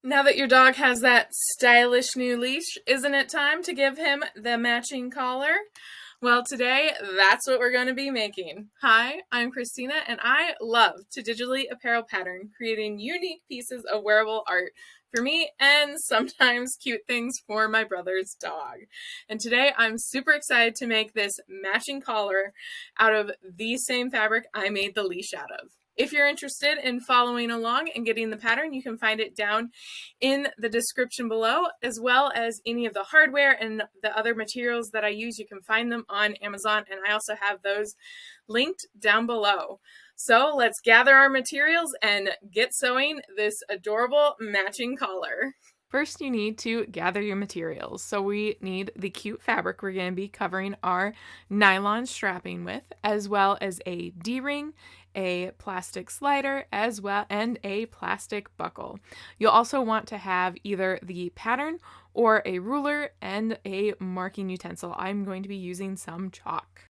Now that your dog has that stylish new leash, isn't it time to give him the matching collar? Well, today, that's what we're going to be making. Hi, I'm Christina, and I love to digitally apparel pattern, creating unique pieces of wearable art for me and sometimes cute things for my brother's dog. And today, I'm super excited to make this matching collar out of the same fabric I made the leash out of. If you're interested in following along and getting the pattern, you can find it down in the description below, as well as any of the hardware and the other materials that I use. You can find them on Amazon, and I also have those linked down below. So let's gather our materials and get sewing this adorable matching collar. First, you need to gather your materials. So we need the cute fabric we're going to be covering our nylon strapping with, as well as a D-ring, a plastic slider, as well, and a plastic buckle. You'll also want to have either the pattern or a ruler and a marking utensil. I'm going to be using some chalk.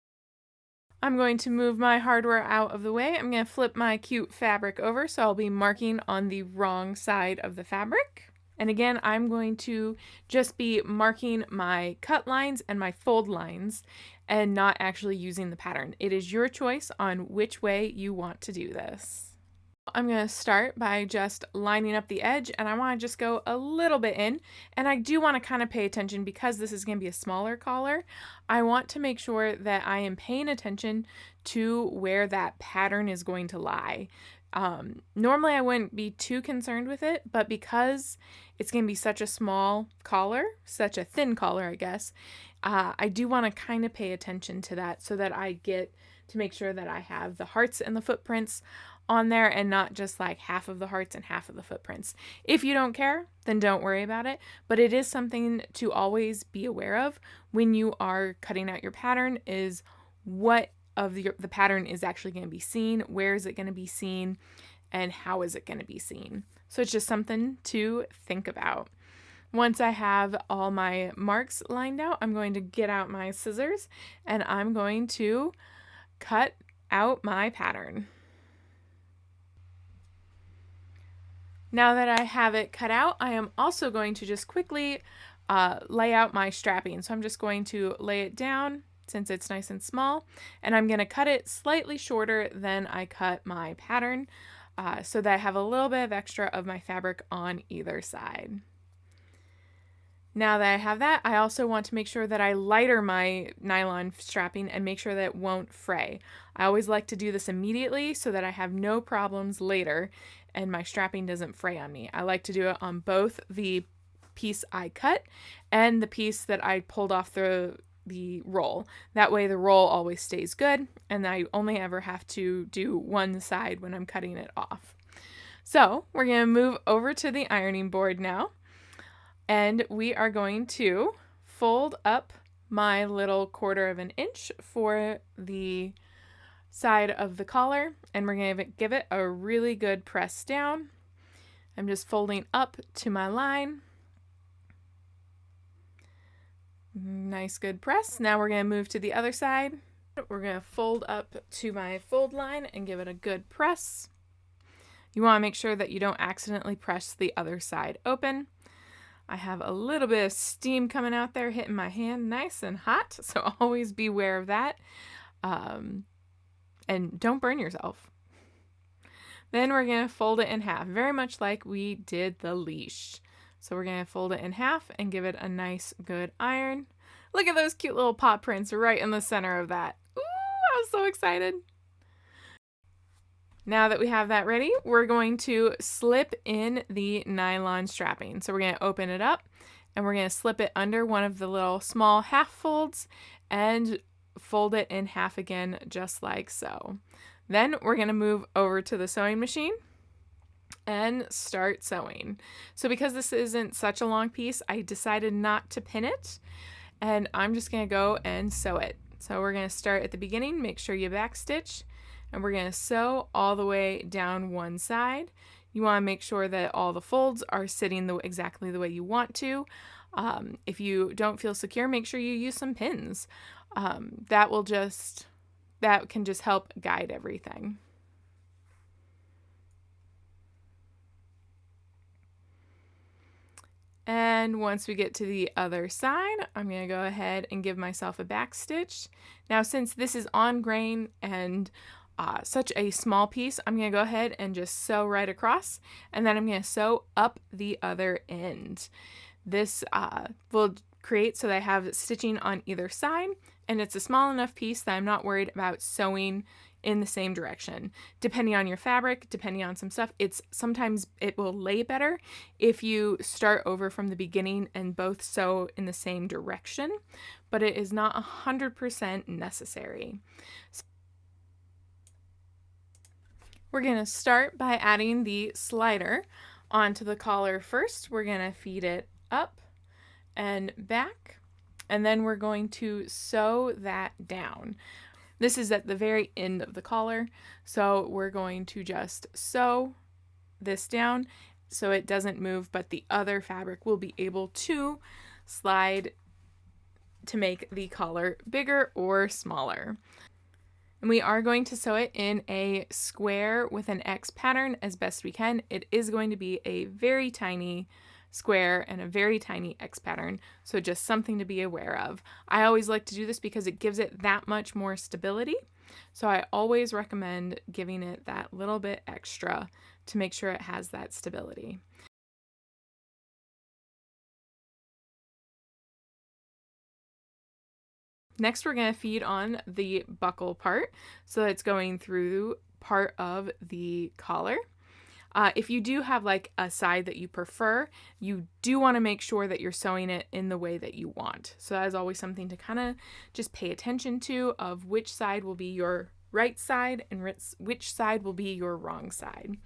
I'm going to move my hardware out of the way. I'm going to flip my cute fabric over, so I'll be marking on the wrong side of the fabric. And again, I'm going to just be marking my cut lines and my fold lines and not actually using the pattern. It is your choice on which way you want to do this. I'm going to start by just lining up the edge, and I want to just go a little bit in, and I do want to kind of pay attention because this is going to be a smaller collar. I want to make sure that I am paying attention to where that pattern is going to lie. Normally I wouldn't be too concerned with it, but because it's going to be such a small collar, such a thin collar, I guess, I do want to kind of pay attention to that so that I get to make sure that I have the hearts and the footprints on there and not just like half of the hearts and half of the footprints. If you don't care, then don't worry about it, but it is something to always be aware of when you are cutting out your pattern is what of the pattern is actually going to be seen, where is it going to be seen, and how is it going to be seen. So it's just something to think about. Once I have all my marks lined out, I'm going to get out my scissors and I'm going to cut out my pattern. Now that I have it cut out, I am also going to just quickly lay out my strapping. So I'm just going to lay it down since it's nice and small, and I'm going to cut it slightly shorter than I cut my pattern so that I have a little bit of extra of my fabric on either side. Now that I have that, I also want to make sure that I lighter my nylon strapping and make sure that it won't fray. I always like to do this immediately so that I have no problems later and my strapping doesn't fray on me. I like to do it on both the piece I cut and the piece that I pulled off the roll. That way the roll always stays good and I only ever have to do one side when I'm cutting it off. So we're going to move over to the ironing board now, and we are going to fold up my little 1/4 of an inch for the side of the collar, and we're going to give it a really good press down. I'm just folding up to my line. Nice good press. Now we're going to move to the other side. We're going to fold up to my fold line and give it a good press. You want to make sure that you don't accidentally press the other side open. I have a little bit of steam coming out there hitting my hand, nice and hot, so always be aware of that. And don't burn yourself. Then we're going to fold it in half, very much like we did the leash. So we're going to fold it in half and give it a nice good iron. Look at those cute little paw prints right in the center of that. Ooh, I was so excited. Now that we have that ready, we're going to slip in the nylon strapping. So we're going to open it up and we're going to slip it under one of the little small half folds and fold it in half again, just like so. Then we're going to move over to the sewing machine and start sewing. So because this isn't such a long piece, I decided not to pin it, and I'm just going to go and sew it. So we're going to start at the beginning, make sure you backstitch, and we're going to sew all the way down one side. You want to make sure that all the folds are sitting exactly the way you want to. If you don't feel secure, make sure you use some pins. That can just help guide everything. . then once we get to the other side, I'm going to go ahead and give myself a back stitch. Now, since this is on grain and such a small piece, I'm going to go ahead and just sew right across, and then I'm going to sew up the other end. This will create so that I have stitching on either side, and it's a small enough piece that I'm not worried about sewing in the same direction. Depending on your fabric, depending on some stuff, sometimes it will lay better if you start over from the beginning and both sew in the same direction, but it is not 100% necessary. We're going to start by adding the slider onto the collar first. We're going to feed it up and back, and then we're going to sew that down. This is at the very end of the collar, so we're going to just sew this down so it doesn't move, but the other fabric will be able to slide to make the collar bigger or smaller. And we are going to sew it in a square with an X pattern as best we can. It is going to be a very tiny square and a very tiny X pattern, so just something to be aware of. I always like to do this because it gives it that much more stability, so I always recommend giving it that little bit extra to make sure it has that stability. Next, we're going to feed on the buckle part, so it's going through part of the collar. If you do have like a side that you prefer, you do want to make sure that you're sewing it in the way that you want. So that is always something to kind of just pay attention to, of which side will be your right side and which side will be your wrong side.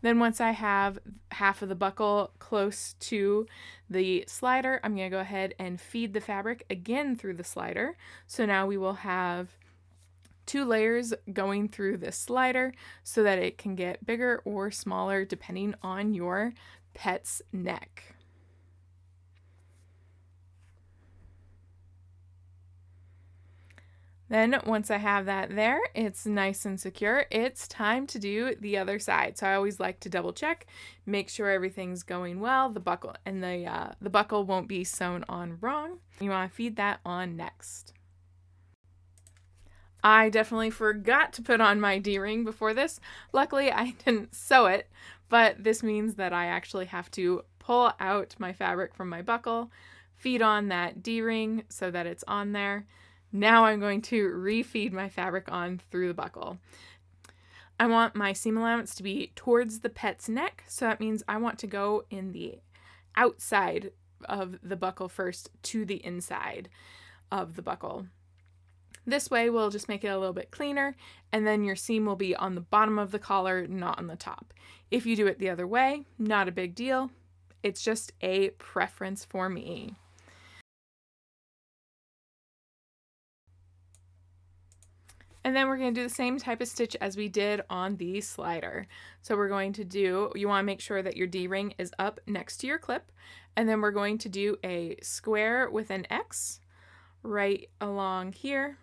Then once I have half of the buckle close to the slider, I'm going to go ahead and feed the fabric again through the slider. So now we will have 2 layers going through this slider so that it can get bigger or smaller depending on your pet's neck. Then once I have that there, it's nice and secure, it's time to do the other side. So I always like to double check, make sure everything's going well, the buckle and the buckle won't be sewn on wrong. You want to feed that on next. I definitely forgot to put on my D-ring before this. Luckily, I didn't sew it, but this means that I actually have to pull out my fabric from my buckle, feed on that D-ring so that it's on there. Now I'm going to refeed my fabric on through the buckle. I want my seam allowance to be towards the pet's neck, so that means I want to go in the outside of the buckle first to the inside of the buckle. This way we'll just make it a little bit cleaner, and then your seam will be on the bottom of the collar, not on the top. If you do it the other way, not a big deal. It's just a preference for me. And then we're going to do the same type of stitch as we did on the slider. So we're going to do, you want to make sure that your D-ring is up next to your clip, and then we're going to do a square with an X right along here.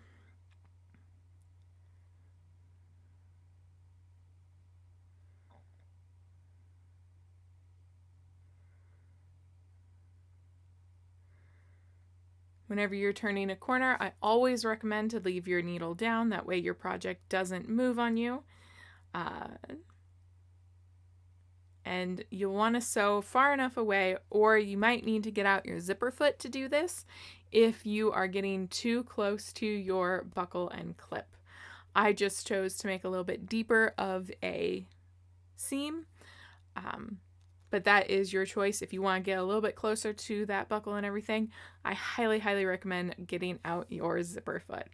Whenever you're turning a corner, I always recommend to leave your needle down. That way your project doesn't move on you. And you'll want to sew far enough away, or you might need to get out your zipper foot to do this if you are getting too close to your buckle and clip. I just chose to make a little bit deeper of a seam. But that is your choice. If you want to get a little bit closer to that buckle and everything, I highly, highly recommend getting out your zipper foot.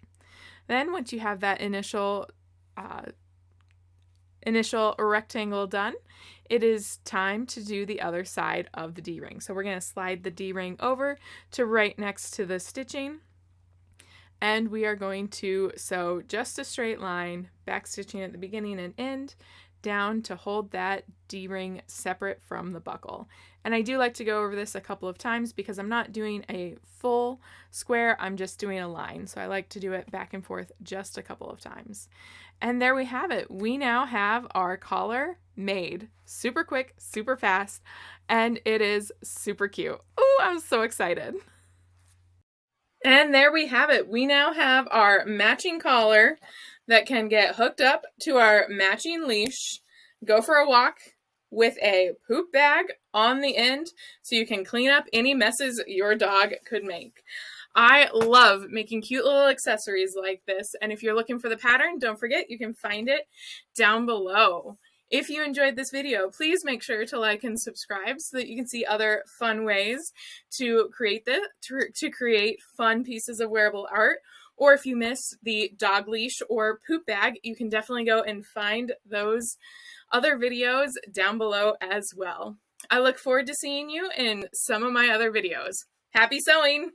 Then once you have that initial rectangle done, it is time to do the other side of the D-ring. So we're going to slide the D-ring over to right next to the stitching, and we are going to sew just a straight line, back stitching at the beginning and end, down to hold that D-ring separate from the buckle. And I do like to go over this a couple of times because I'm not doing a full square, I'm just doing a line. So I like to do it back and forth just a couple of times. And there we have it. We now have our collar made. Super quick, super fast, and it is super cute. Ooh! I'm so excited. And there we have it. We now have our matching collar that can get hooked up to our matching leash, go for a walk with a poop bag on the end so you can clean up any messes your dog could make. I love making cute little accessories like this, and if you're looking for the pattern, don't forget you can find it down below. If you enjoyed this video, please make sure to like and subscribe so that you can see other fun ways to create fun pieces of wearable art. Or if you miss the dog leash or poop bag, you can definitely go and find those other videos down below as well. I look forward to seeing you in some of my other videos. Happy sewing!